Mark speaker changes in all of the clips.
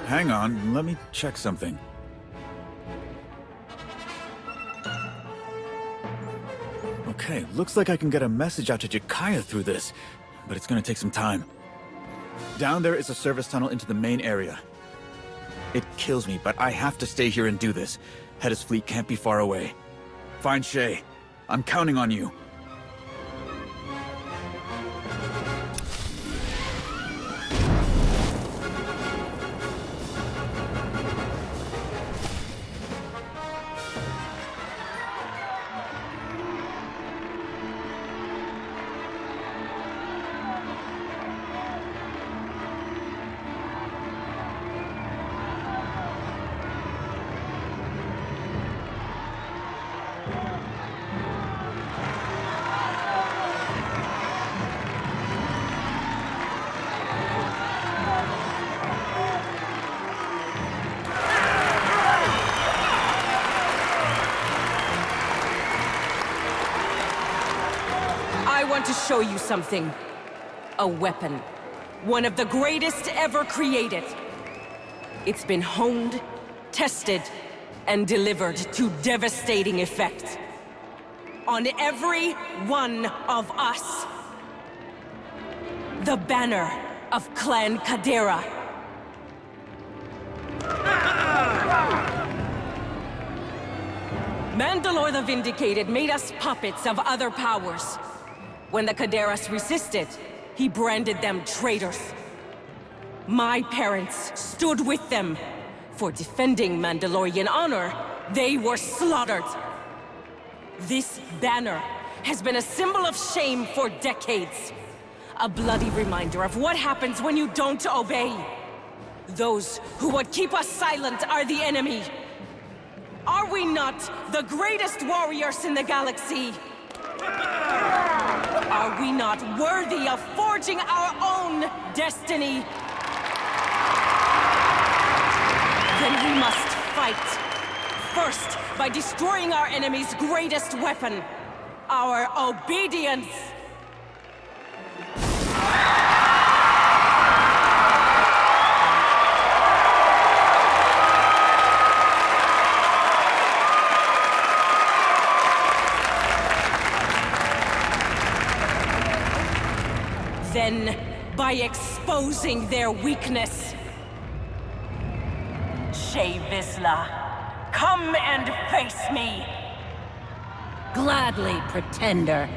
Speaker 1: Hang on, let me check something. Okay, looks like I can get a message out to Jakaya through this, but it's gonna take some time. Down there is a service tunnel into the main area. It kills me, but I have to stay here and do this. Hedda's fleet can't be far away. Find Shay. I'm counting on you.
Speaker 2: I want to show you something. A weapon. One of the greatest ever created. It's been honed, tested, and delivered to devastating effect. On every one of us. The banner of Clan Kadera. Mandalore the Vindicated made us puppets of other powers. When the Kaderas resisted, he branded them traitors. My parents stood with them. For defending Mandalorian honor, they were slaughtered. This banner has been a symbol of shame for decades. A bloody reminder of what happens when you don't obey. Those who would keep us silent are the enemy. Are we not the greatest warriors in the galaxy? Are we not worthy of forging our own destiny? Then we must fight. First, by destroying our enemy's greatest weapon, our obedience. Then, by exposing their weakness. Shay Vizsla, come and face me!
Speaker 3: Gladly, Pretender.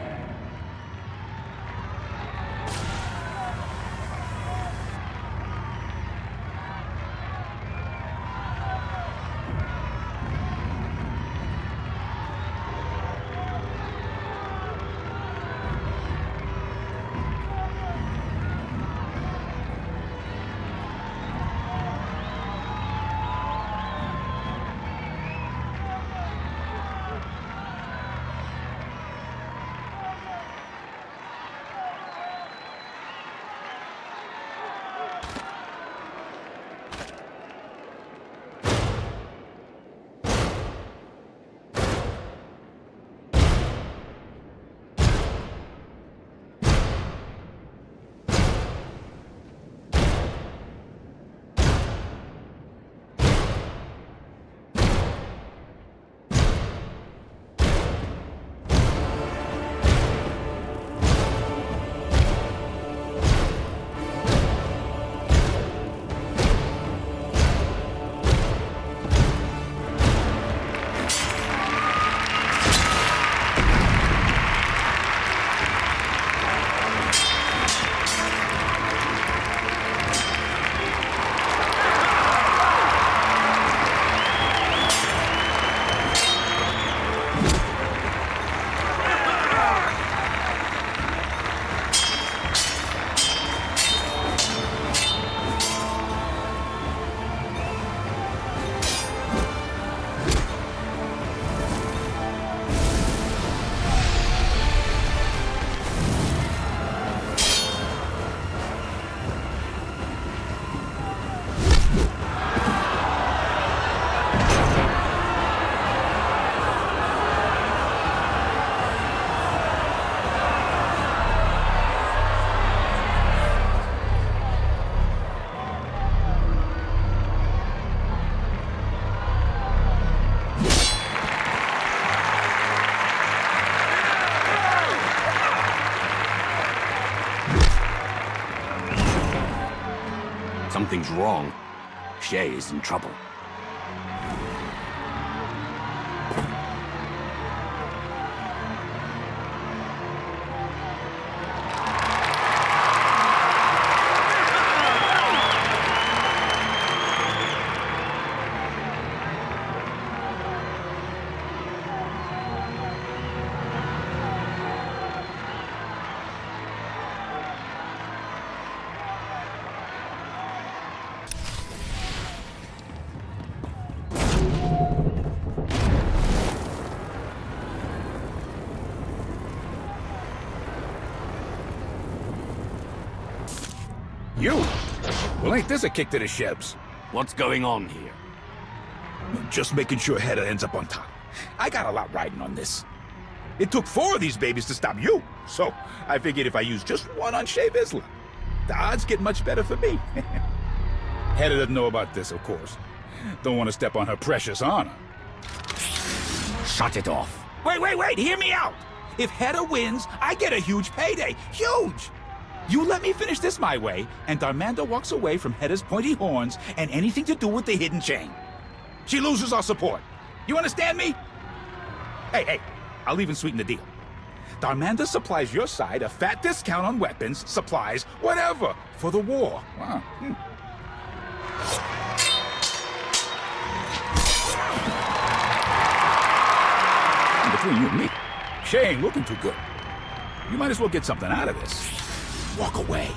Speaker 3: Something's wrong. Shay is in trouble.
Speaker 4: You? Well, ain't this a kick to the shebs?
Speaker 3: What's going on here?
Speaker 4: Just making sure Hedda ends up on top. I got a lot riding on this. It took 4 of these babies to stop you, so I figured if I use just one on Shay Vizsla, the odds get much better for me. Hedda doesn't know about this, of course. Don't want to step on her precious honor.
Speaker 3: Shut it off.
Speaker 4: Wait, hear me out! If Hedda wins, I get a huge payday. Huge! You let me finish this my way, and Darmanda walks away from Hedda's pointy horns and anything to do with the hidden chain. She loses our support. You understand me? Hey, I'll even sweeten the deal. Darmanda supplies your side a fat discount on weapons, supplies, whatever, for the war. Wow. Between you and me, Shay ain't looking too good. You might as well get something out of this. Walk away.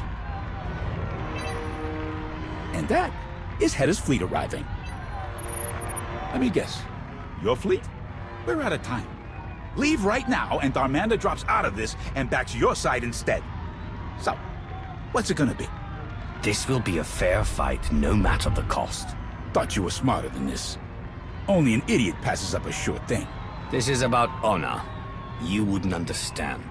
Speaker 4: And that is Hedda's fleet arriving. Let me guess. Your fleet? We're out of time. Leave right now, and Darmanda drops out of this and backs your side instead. So, what's it gonna be?
Speaker 3: This will be a fair fight, no matter the cost.
Speaker 4: Thought you were smarter than this. Only an idiot passes up a sure thing.
Speaker 3: This is about honor. You wouldn't understand.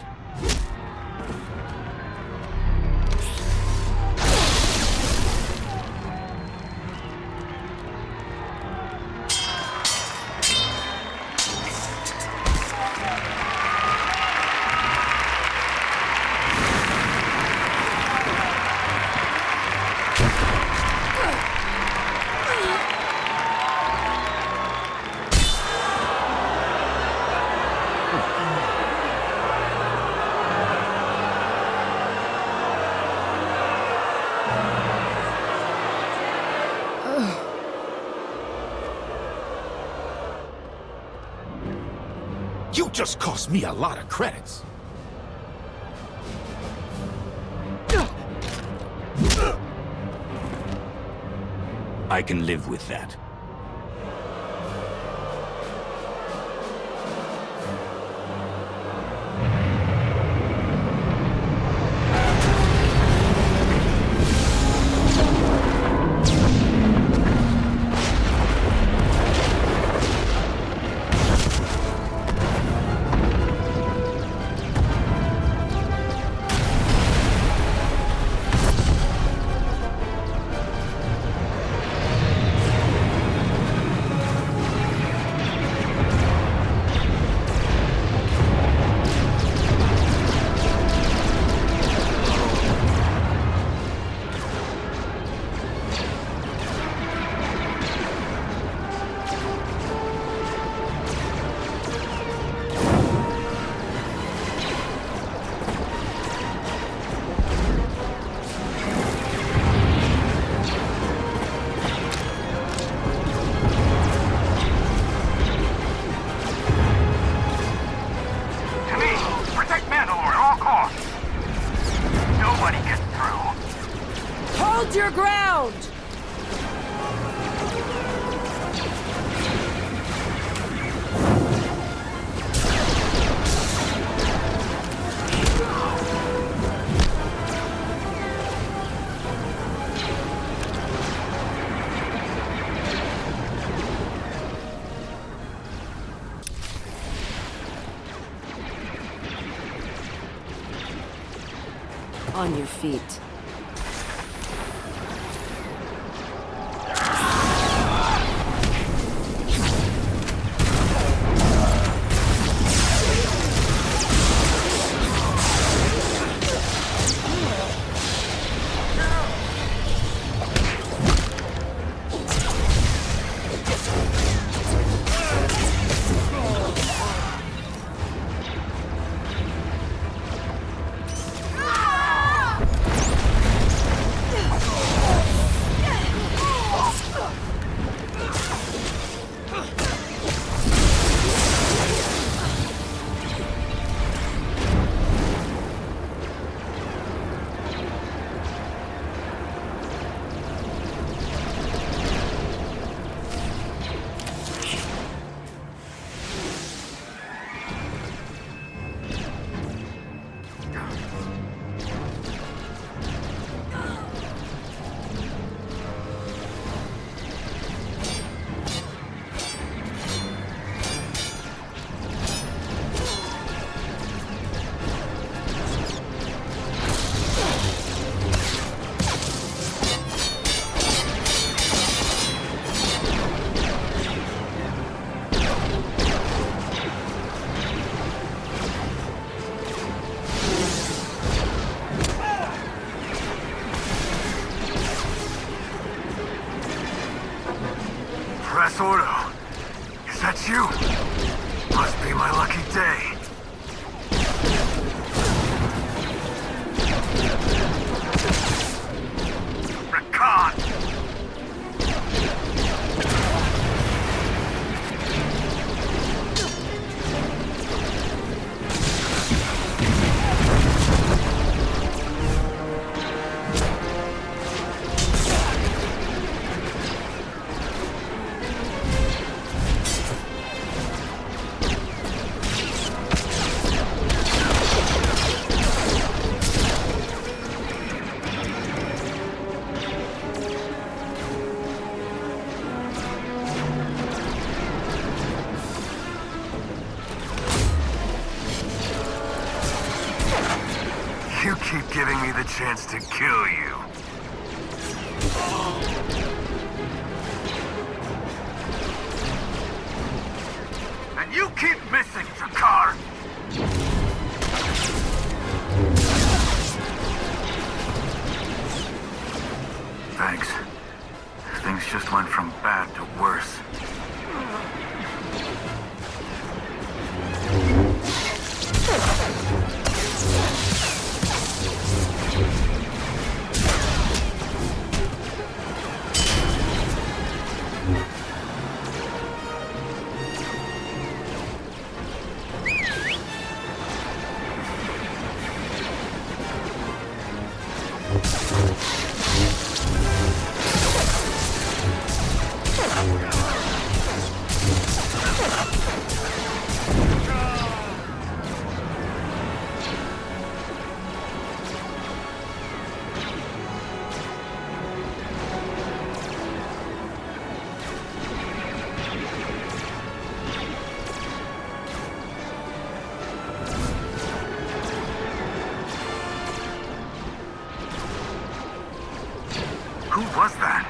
Speaker 4: You just cost me a lot of credits.
Speaker 3: I can live with that.
Speaker 2: Hold your ground! On your feet.
Speaker 5: SWTOR. Is that you? Must be my lucky day. Recon! You keep giving me the chance to kill you. And you keep missing, SWTOR! Thanks. Things just went from bad to worse. Who was that?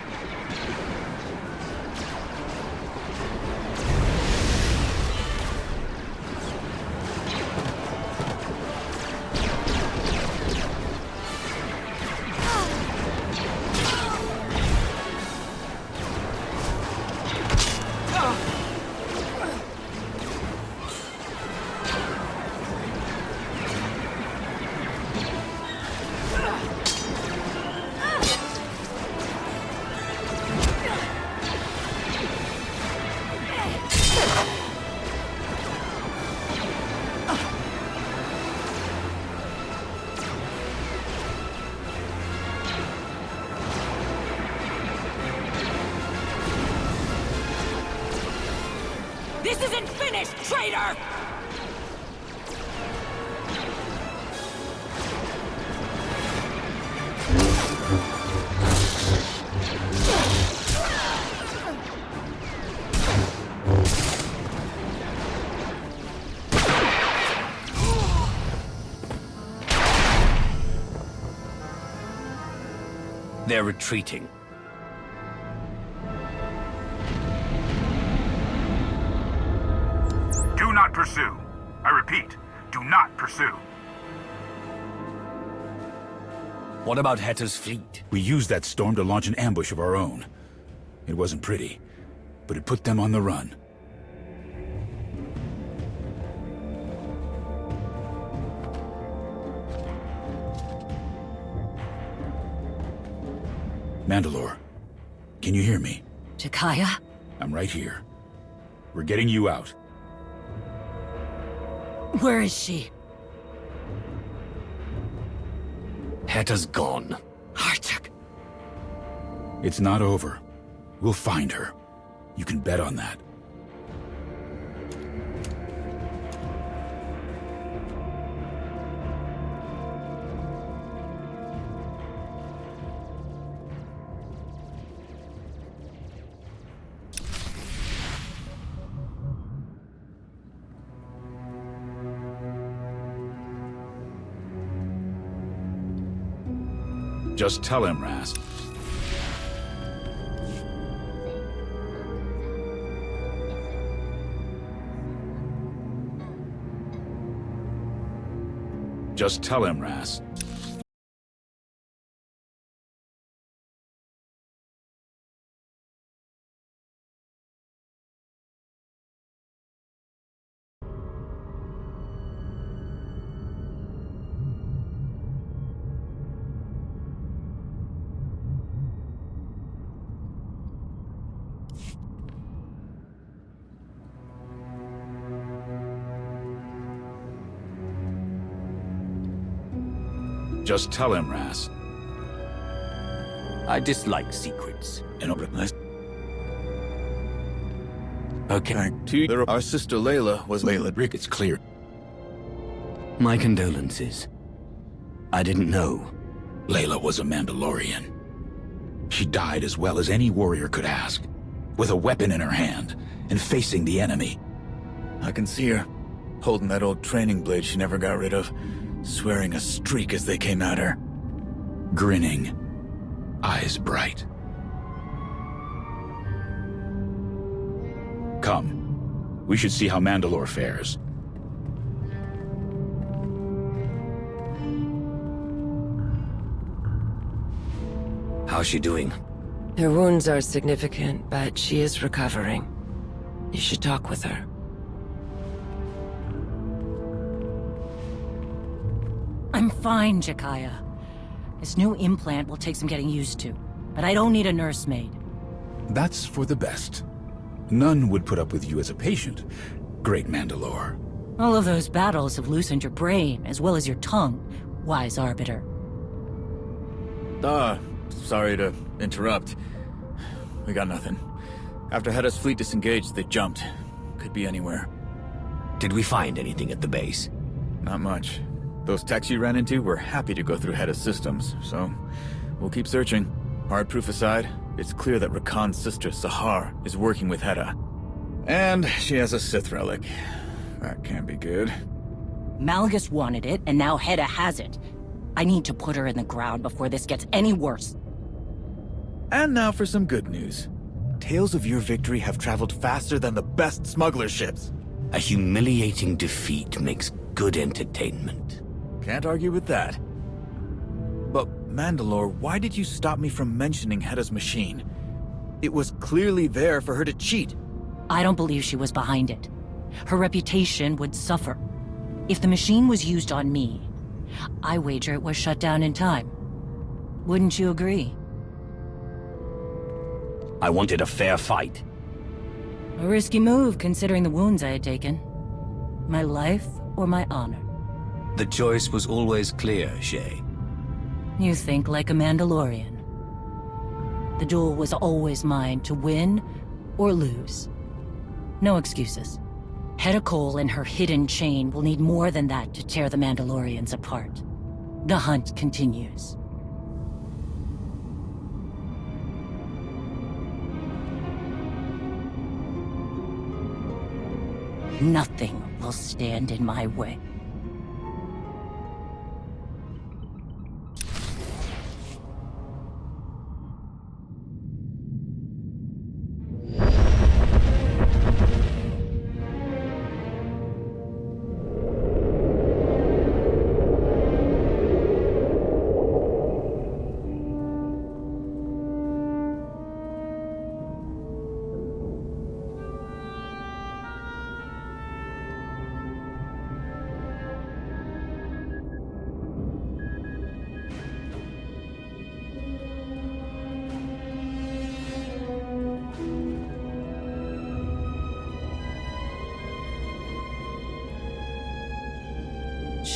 Speaker 2: This isn't finished, traitor!
Speaker 3: They're retreating.
Speaker 5: Do not pursue. I repeat, do not pursue.
Speaker 3: What about Hetter's fleet?
Speaker 4: We used that storm to launch an ambush of our own. It wasn't pretty, but it put them on the run. Mandalore, can you hear me?
Speaker 2: Jakaya?
Speaker 4: I'm right here. We're getting you out.
Speaker 2: Where is she?
Speaker 3: Hetter's gone.
Speaker 2: Artuk.
Speaker 4: It's not over. We'll find her. You can bet on that. Just tell him, Rast. Just tell him, Rast. Just tell him, Ras.
Speaker 3: I dislike secrets. Okay.
Speaker 1: Back to our sister Layla was Layla.
Speaker 4: Rick, it's clear.
Speaker 3: My condolences. I didn't know.
Speaker 4: Layla was a Mandalorian. She died as well as any warrior could ask, with a weapon in her hand and facing the enemy.
Speaker 1: I can see her, holding that old training blade she never got rid of, swearing a streak as they came at her.
Speaker 4: Grinning, eyes bright. Come, we should see how Mandalore fares.
Speaker 3: How's she doing?
Speaker 6: Her wounds are significant, but she is recovering. You should talk with her.
Speaker 7: I'm fine, Jakaya. This new implant will take some getting used to, but I don't need a nursemaid.
Speaker 4: That's for the best. None would put up with you as a patient, great Mandalore.
Speaker 7: All of those battles have loosened your brain, as well as your tongue, wise arbiter.
Speaker 1: Sorry to interrupt. We got nothing. After Hedda's fleet disengaged, they jumped. Could be anywhere.
Speaker 3: Did we find anything at the base?
Speaker 1: Not much. Those techs you ran into were happy to go through Hedda's systems, so we'll keep searching. Hard proof aside, it's clear that Rakan's sister, Sahar, is working with Hedda. And she has a Sith relic. That can't be good.
Speaker 7: Malgus wanted it, and now Hedda has it. I need to put her in the ground before this gets any worse.
Speaker 1: And now for some good news. Tales of your victory have traveled faster than the best smuggler ships.
Speaker 3: A humiliating defeat makes good entertainment.
Speaker 1: Can't argue with that. But, Mandalore, why did you stop me from mentioning Hedda's machine? It was clearly there for her to cheat.
Speaker 7: I don't believe she was behind it. Her reputation would suffer. If the machine was used on me, I wager it was shut down in time. Wouldn't you agree?
Speaker 3: I wanted a fair fight.
Speaker 7: A risky move, considering the wounds I had taken. My life or my honor?
Speaker 3: The choice was always clear, Shay.
Speaker 7: You think like a Mandalorian. The duel was always mine to win or lose. No excuses. Hedda Cole and her hidden chain will need more than that to tear the Mandalorians apart. The hunt continues. Nothing will stand in my way.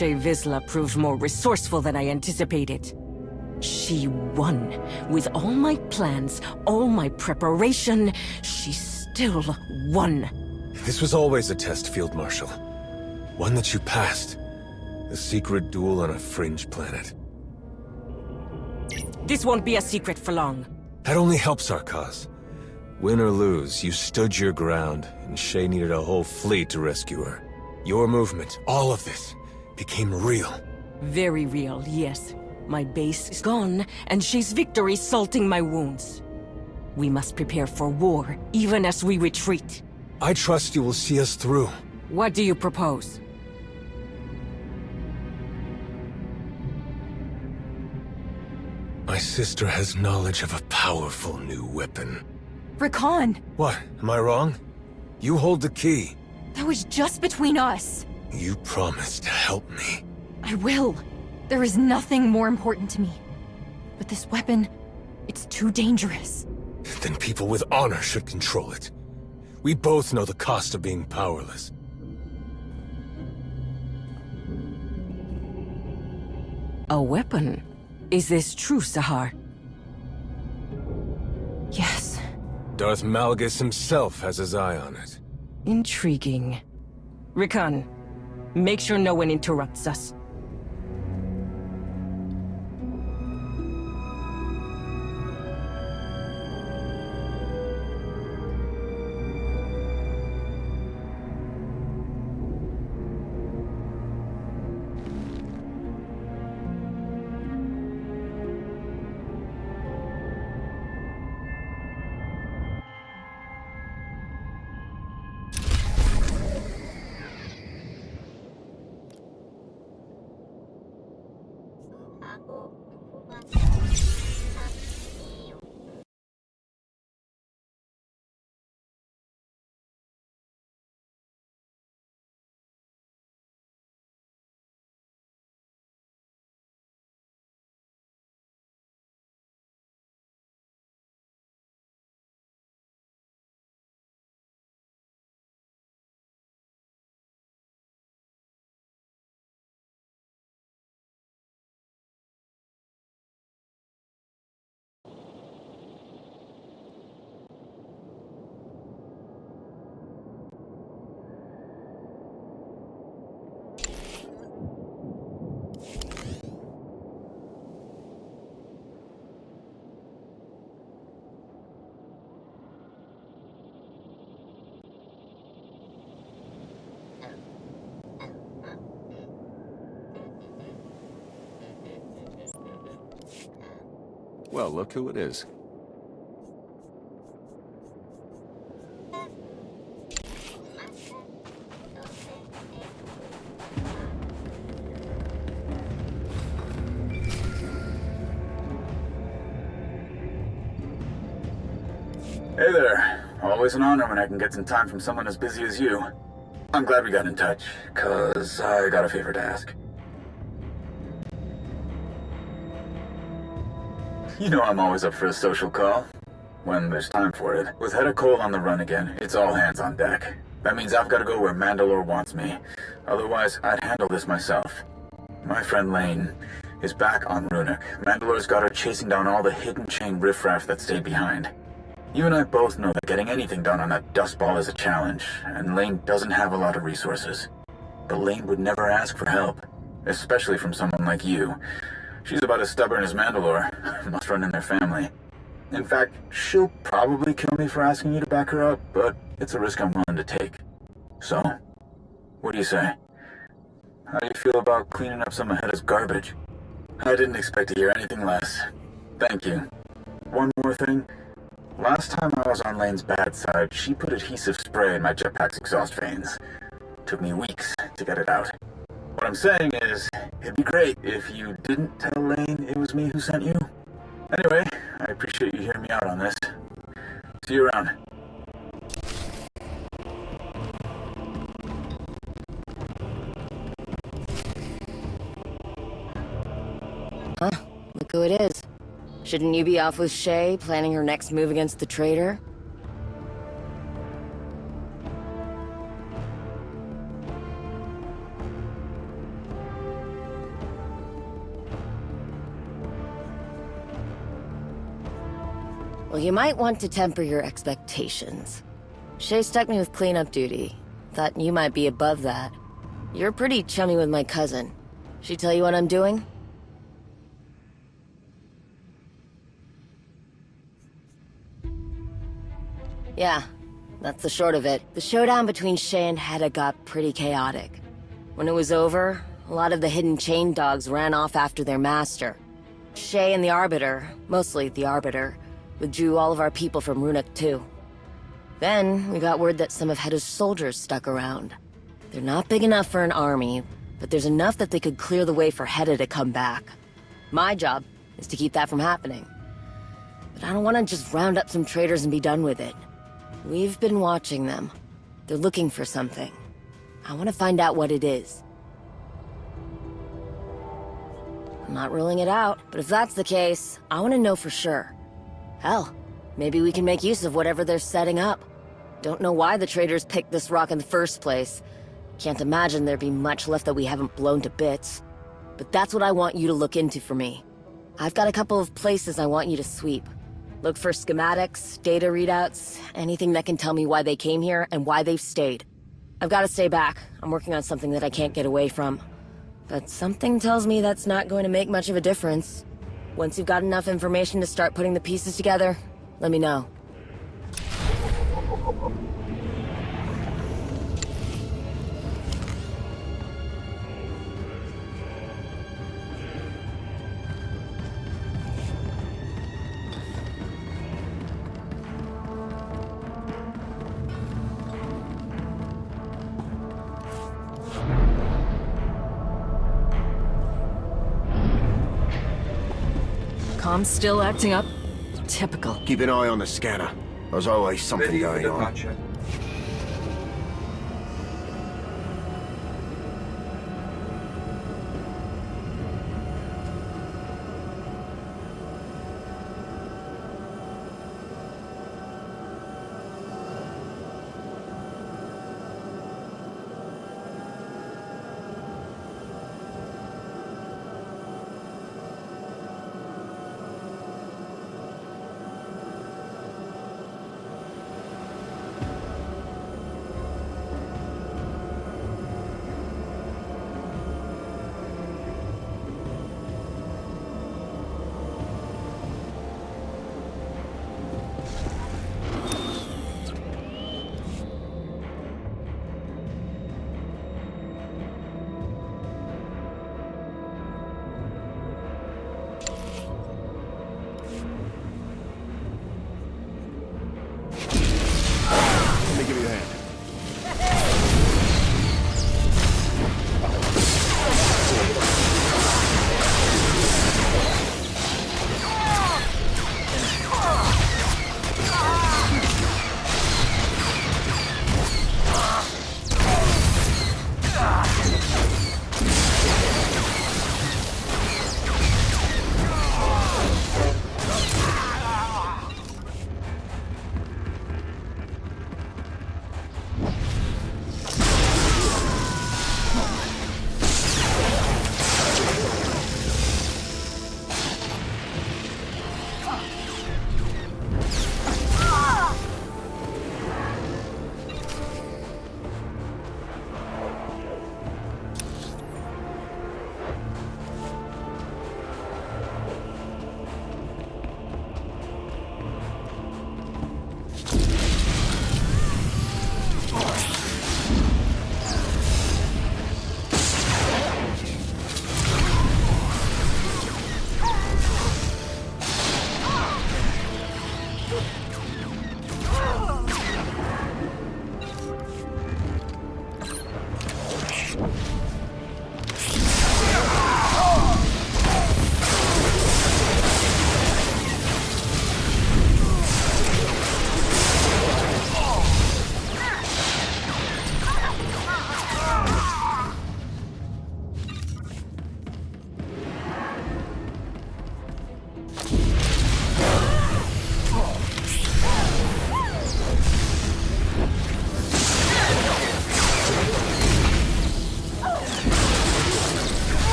Speaker 2: Shay Vizsla proved more resourceful than I anticipated. She won. With all my plans, all my preparation, she still won.
Speaker 8: This was always a test, Field Marshal. One that you passed. A secret duel on a fringe planet.
Speaker 2: This won't be a secret for long.
Speaker 8: That only helps our cause. Win or lose, you stood your ground, and Shay needed a whole fleet to rescue her. Your movement, all of this, became real.
Speaker 2: Very real, yes. My base is gone, and Shay's victory salting my wounds. We must prepare for war, even as we retreat.
Speaker 8: I trust you will see us through.
Speaker 2: What do you propose?
Speaker 8: My sister has knowledge of a powerful new weapon.
Speaker 9: Rakan!
Speaker 8: What? Am I wrong? You hold the key.
Speaker 9: That was just between us.
Speaker 8: You promised to help me.
Speaker 9: I will. There is nothing more important to me. But this weapon, it's too dangerous.
Speaker 8: Then people with honor should control it. We both know the cost of being powerless.
Speaker 2: A weapon? Is this true, Sahar?
Speaker 9: Yes.
Speaker 8: Darth Malgus himself has his eye on it.
Speaker 2: Intriguing. Rickon, make sure no one interrupts us.
Speaker 10: Well, look who it is.
Speaker 1: Hey there. Always an honor when I can get some time from someone as busy as you. I'm glad we got in touch, 'cause I got a favor to ask. You know I'm always up for a social call, when there's time for it. With Hedda Cole on the run again, it's all hands on deck. That means I've got to go where Mandalore wants me. Otherwise, I'd handle this myself. My friend Lane is back on Runic. Mandalore's got her chasing down all the hidden chain riffraff that stayed behind. You and I both know that getting anything done on that dustball is a challenge, and Lane doesn't have a lot of resources. But Lane would never ask for help, especially from someone like you. She's about as stubborn as Mandalore. Must run in their family. In fact, she'll probably kill me for asking you to back her up, but it's a risk I'm willing to take. So, what do you say? How do you feel about cleaning up some of Hedda's garbage? I didn't expect to hear anything less. Thank you. One more thing. Last time I was on Lane's bad side, she put adhesive spray in my jetpack's exhaust vanes. Took me weeks to get it out. What I'm saying is, it'd be great if you didn't tell Lane it was me who sent you. Anyway, I appreciate you hearing me out on this. See you around.
Speaker 11: Huh? Look who it is. Shouldn't you be off with Shay, planning her next move against the traitor? Well, you might want to temper your expectations. Shay stuck me with cleanup duty. Thought you might be above that. You're pretty chummy with my cousin. She tell you what I'm doing? Yeah, that's the short of it. The showdown between Shay and Hedda got pretty chaotic. When it was over, a lot of the hidden chain dogs ran off after their master. Shay and the Arbiter, mostly the Arbiter, withdrew all of our people from Runic too. Then, we got word that some of Hedda's soldiers stuck around. They're not big enough for an army, but there's enough that they could clear the way for Hedda to come back. My job is to keep that from happening. But I don't want to just round up some traitors and be done with it. We've been watching them. They're looking for something. I want to find out what it is. I'm not ruling it out, but if that's the case, I want to know for sure. Hell, maybe we can make use of whatever they're setting up. Don't know why the traitors picked this rock in the first place. Can't imagine there'd be much left that we haven't blown to bits. but that's what I want you to look into for me. I've got a couple of places I want you to sweep. Look for schematics, data readouts, anything that can tell me why they came here and why they've stayed. I've got to stay back. I'm working on something that I can't get away from. But something tells me that's not going to make much of a difference. Once you've got enough information to start putting the pieces together, let me know. Com's still acting up? Typical.
Speaker 10: Keep an eye on the scanner. There's always something going on.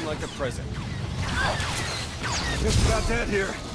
Speaker 8: Like a present.
Speaker 10: Just about dead here.